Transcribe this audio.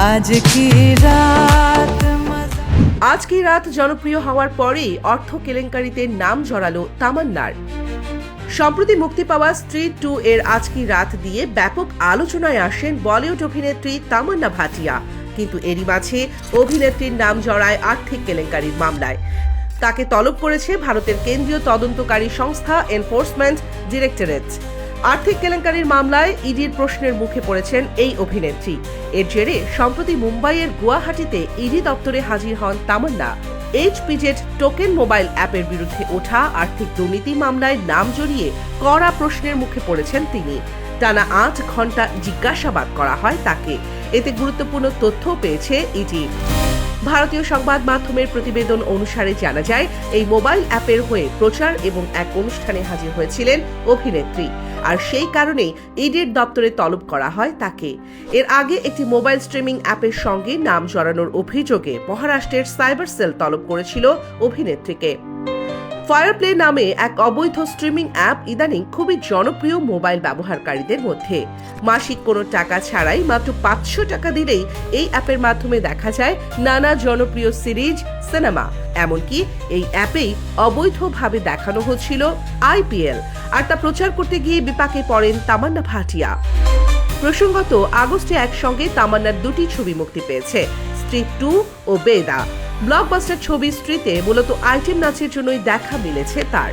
आज की रात আজ কি রাত জনপ্রিয় হওয়ার পরেই অর্থ কেলেঙ্কারিতে নাম জড়ালো তামান্নার। সম্প্রতি মুক্তি পাওয়া স্ত্রী 2 এর আজ কি রাত দিয়ে ব্যাপক আলোচনায় আসেন বলিউড অভিনেত্রী তামান্না ভাটিয়া। কিন্তু এরই মাঝে অভিনেত্রীর নাম জড়ায় আর্থিক কেলেঙ্কারির মামলায়। তাকে তলব করেছে ভারতের কেন্দ্রীয় তদন্তকারী সংস্থা এনফোর্সমেন্ট ডিরেক্টরেট। আর্থিক কেলেঙ্কারির মামলায় ইডির প্রশ্নের মুখে পড়েছেন এই অভিনেত্রী। এর জেরে সম্প্রতি মুম্বাইয়ের গুয়াহাটিতে ইডি দপ্তরে হাজির হন তামান্না। এইচপিজেড টোকেন মোবাইল অ্যাপের বিরুদ্ধে ওঠা আর্থিক দুর্নীতি মামলায় নাম জড়িয়ে কড়া প্রশ্নের মুখে পড়েছেন তিনি। টানা 8 ঘন্টা জিজ্ঞাসাবাদ করা হয় তাকে। এতে গুরুত্বপূর্ণ তথ্য পেয়েছে ইডি। ভারতীয় সংবাদ মাধ্যমের প্রতিবেদন অনুসারে জানা যায়, এই মোবাইল অ্যাপের হয়ে প্রচার এবং এক অনুষ্ঠানে হাজির হয়েছিলেন অভিনেত্রী। আর সেই কারণেই ইডির দপ্তরে তলব করা হয় তাকে। এর আগে একটি মোবাইল স্ট্রিমিং অ্যাপের সঙ্গে নাম জড়ানোর অভিযোগে মহারাষ্ট্রের সাইবার সেল তলব করেছিল অভিনেত্রীকে। ফায়ারপ্লে নামে এক অবৈধ স্ট্রিমিং অ্যাপ ইদানিং খুবই জনপ্রিয় মোবাইল ব্যবহারকারীদের মধ্যে। মাসিক কোনো টাকা ছাড়াই মাত্র 500 টাকা দিলেই এই অ্যাপের মাধ্যমে দেখা যায় নানা জনপ্রিয় সিরিজ, সিনেমা। এমনকি এই অ্যাপেই অবৈধভাবে দেখানো হচ্ছিল আইপিএল। আর তা প্রচার করতে গিয়ে বিপাকে পড়েন তামান্না ভাটিয়া। প্রসঙ্গত, আগস্টে একসঙ্গে তামান্নার 2টি ছবি মুক্তি পেয়েছে, স্ত্রী 2 ও বেদা। ব্লকবাস্টার ছবি স্ত্রীতে মূলত আইটেম নাচের জন্যই দেখা মিলেছে তার।